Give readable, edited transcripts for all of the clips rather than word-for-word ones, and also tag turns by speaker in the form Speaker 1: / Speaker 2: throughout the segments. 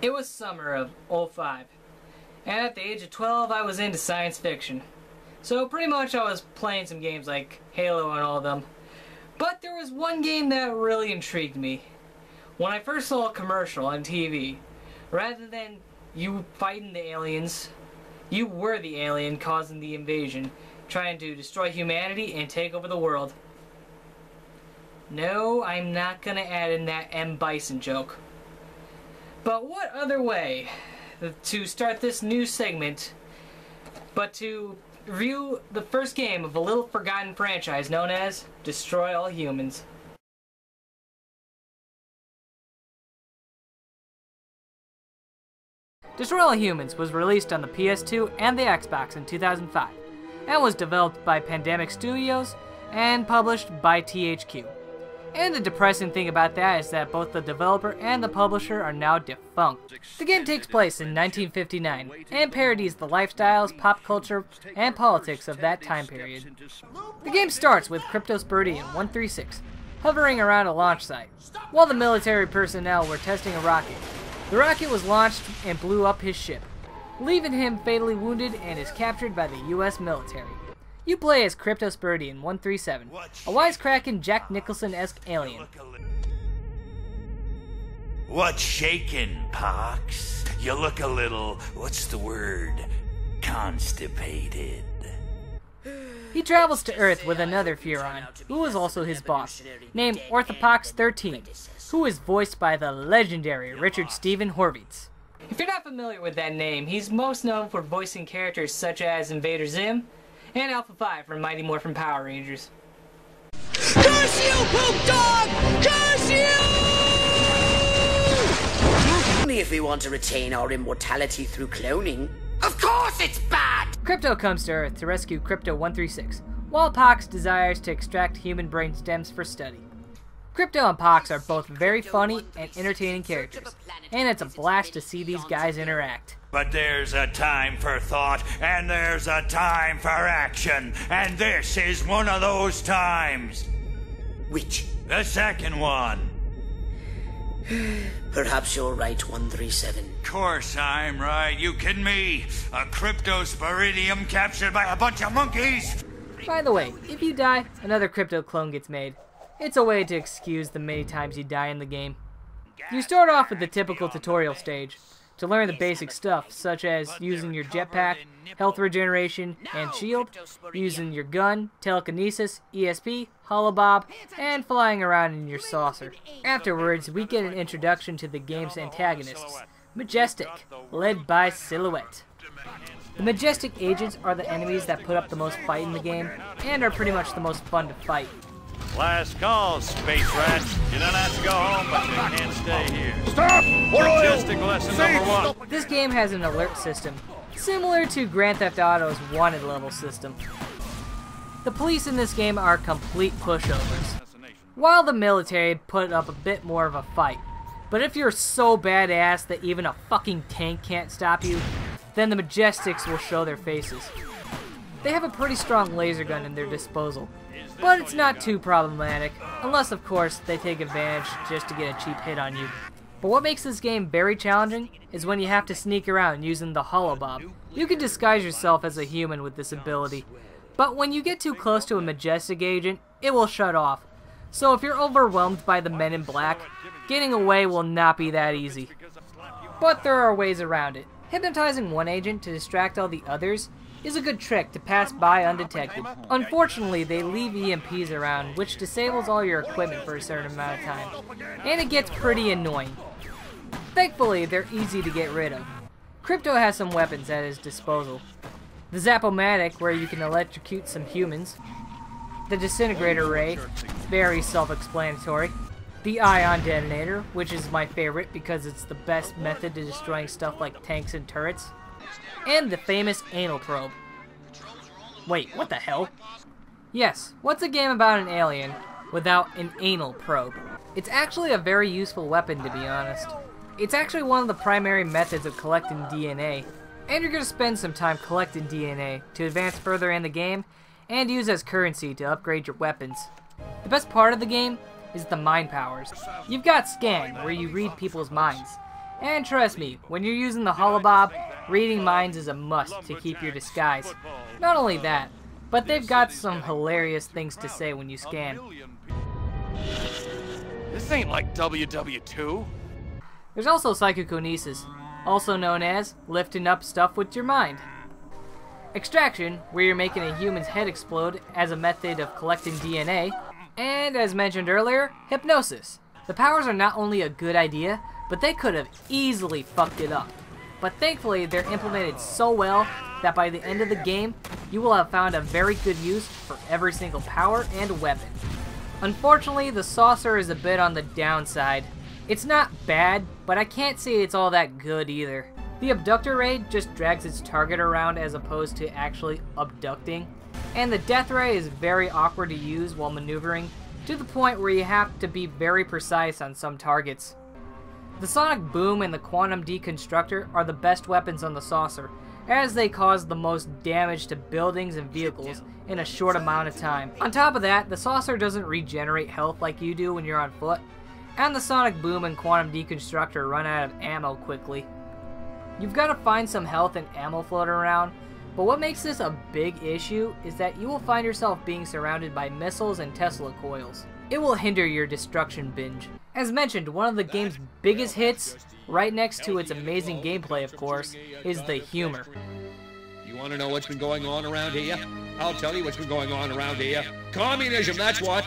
Speaker 1: It was summer of '05, and at the age of 12 I was into science fiction. So pretty much I was playing some games like Halo and all of them. But there was one game that really intrigued me. When I first saw a commercial on TV, rather than you fighting the aliens, you were the alien causing the invasion, trying to destroy humanity and take over the world. No, I'm not gonna add in that M. Bison joke. But what other way to start this new segment but to review the first game of a little forgotten franchise known as Destroy All Humans. Destroy All Humans was released on the PS2 and the Xbox in 2005 and was developed by Pandemic Studios and published by THQ. And the depressing thing about that is that both the developer and the publisher are now defunct. The game takes place in 1959 and parodies the lifestyles, pop culture, and politics of that time period. The game starts with Cryptosporidium 136 hovering around a launch site, while the military personnel were testing a rocket. The rocket was launched and blew up his ship, leaving him fatally wounded and is captured by the US military. You play as Cryptosporidium 137, a wisecracking Jack Nicholson-esque alien.
Speaker 2: What's shaking, Pox? You look a little, what's the word, constipated.
Speaker 1: He travels to Earth with another Furon, who is also his boss, named Orthopox 13, who is voiced by the legendary Richard Steven Horvitz. If you're not familiar with that name, he's most known for voicing characters such as Invader Zim, and Alpha 5 from Mighty Morphin Power Rangers.
Speaker 3: Curse you, poop dog! Curse you! Only if we want to retain our immortality through cloning. Of course it's bad!
Speaker 1: Crypto comes to Earth to rescue Crypto 136, while Pox desires to extract human brain stems for study. Crypto and Pox are both very funny and entertaining characters, and it's a blast to see these guys interact.
Speaker 2: But there's a time for thought, and there's a time for action, and this is one of those times.
Speaker 3: Which?
Speaker 2: The second one.
Speaker 3: Perhaps you're right, 137.
Speaker 2: Of course I'm right. You kidding me? A Cryptosporidium captured by a bunch of monkeys?
Speaker 1: By the way, if you die, another Crypto clone gets made. It's a way to excuse the many times you die in the game. You start off with the typical tutorial stage, to learn the basic stuff, such as using your jetpack, health regeneration, and shield, using your gun, telekinesis, ESP, holobob, and flying around in your saucer. Afterwards, we get an introduction to the game's antagonists, Majestic, led by Silhouette. The Majestic agents are the enemies that put up the most fight in the game, and are pretty much the most fun to fight.
Speaker 4: Last call, Space Rat. You don't have to go home, but you can't stay here.
Speaker 5: Stop!
Speaker 4: Majestic lesson number 1.
Speaker 1: This game has an alert system, similar to Grand Theft Auto's wanted level system. The police in this game are complete pushovers, while the military put up a bit more of a fight. But if you're so badass that even a fucking tank can't stop you, then the Majestics will show their faces. They have a pretty strong laser gun in their disposal, but it's not too problematic, unless of course they take advantage just to get a cheap hit on you. But what makes this game very challenging is when you have to sneak around using the holobob. You can disguise yourself as a human with this ability, but when you get too close to a Majestic agent, it will shut off. So if you're overwhelmed by the men in black, getting away will not be that easy. But there are ways around it. Hypnotizing one agent to distract all the others is a good trick to pass by undetected. Unfortunately, they leave EMPs around, which disables all your equipment for a certain amount of time, and it gets pretty annoying. Thankfully, they're easy to get rid of. Crypto has some weapons at his disposal. The Zap-O-Matic, where you can electrocute some humans. The Disintegrator Ray, very self-explanatory. The Ion Detonator, which is my favorite because it's the best method to destroying stuff like tanks and turrets. And the famous Anal Probe. Wait, what the hell? Yes, what's a game about an alien without an anal probe? It's actually a very useful weapon, to be honest. It's actually one of the primary methods of collecting DNA, and you're going to spend some time collecting DNA to advance further in the game and use as currency to upgrade your weapons. The best part of the game is the mind powers. You've got Scan, where you read people's minds, And trust me, when you're using the holobob, reading minds is a must to keep your disguise. Not only that, but they've got some hilarious things to say when you scan.
Speaker 4: This ain't like WW2.
Speaker 1: There's also psychokinesis, also known as lifting up stuff with your mind. Extraction, where you're making a human's head explode as a method of collecting DNA. And as mentioned earlier, hypnosis. The powers are not only a good idea, but they could have easily fucked it up. But thankfully, they're implemented so well that by the end of the game, you will have found a very good use for every single power and weapon. Unfortunately, the saucer is a bit on the downside. It's not bad, but I can't say it's all that good either. The abductor ray just drags its target around as opposed to actually abducting. And the death ray is very awkward to use while maneuvering, to the point where you have to be very precise on some targets. The sonic boom and the quantum deconstructor are the best weapons on the saucer, as they cause the most damage to buildings and vehicles in a short amount of time. On top of that, the saucer doesn't regenerate health like you do when you're on foot, and the sonic boom and quantum deconstructor run out of ammo quickly. You've got to find some health and ammo floating around, but what makes this a big issue is that you will find yourself being surrounded by missiles and Tesla coils. It will hinder your destruction binge. As mentioned, one of the game's biggest hits, right next to its amazing gameplay of course, is the humor.
Speaker 5: You want to know what's been going on around here? I'll tell you what's been going on around here. Communism, that's what!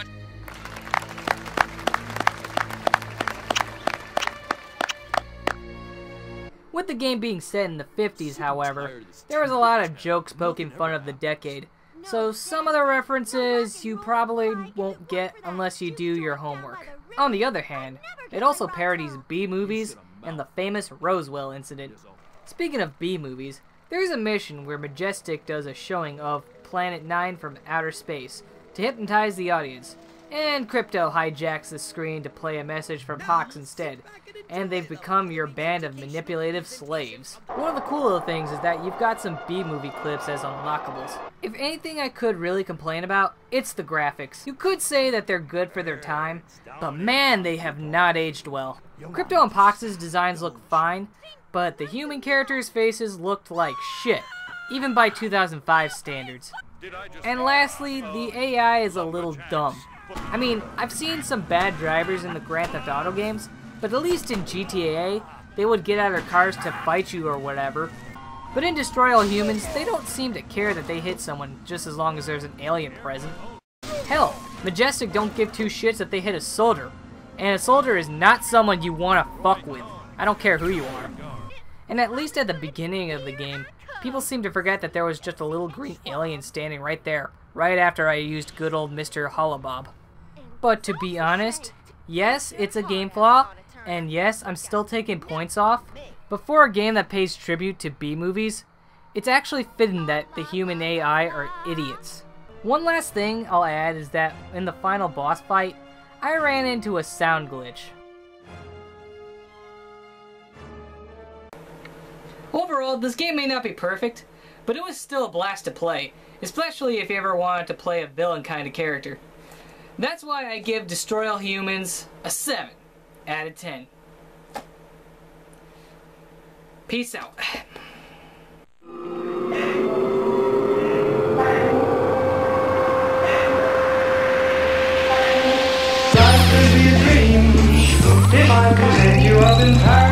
Speaker 1: With the game being set in the 50s, however, there was a lot of jokes poking fun of the decade, so some of the references you probably won't get unless you do your homework. On the other hand, it also parodies B-movies and the famous Roswell incident. Speaking of B-movies, there's a mission where Majestic does a showing of Planet 9 from outer space to hypnotize the audience, and Crypto hijacks the screen to play a message from Pox instead, and they've become your band of manipulative slaves. One of the cooler things is that you've got some B-movie clips as unlockables. If anything I could really complain about, it's the graphics. You could say that they're good for their time, but man, they have not aged well. Crypto and Pox's designs look fine, but the human characters' faces looked like shit, even by 2005 standards. And lastly, the AI is a little dumb. I mean, I've seen some bad drivers in the Grand Theft Auto games, but at least in GTA, they would get out of their cars to fight you or whatever. But in Destroy All Humans, they don't seem to care that they hit someone just as long as there's an alien present. Hell, Majestic don't give two shits if they hit a soldier, and a soldier is not someone you want to fuck with. I don't care who you are. And at least at the beginning of the game, people seem to forget that there was just a little green alien standing right there, right after I used good old Mr. Holobob. But to be honest, yes, it's a game flaw, and yes, I'm still taking points off, but for a game that pays tribute to B-movies, it's actually fitting that the human AI are idiots. One last thing I'll add is that in the final boss fight, I ran into a sound glitch. Overall, this game may not be perfect, but it was still a blast to play, especially if you ever wanted to play a villain kind of character. That's why I give Destroy All Humans a 7 out of 10. Peace out.
Speaker 6: Life could be a dream if I present you up in Paris.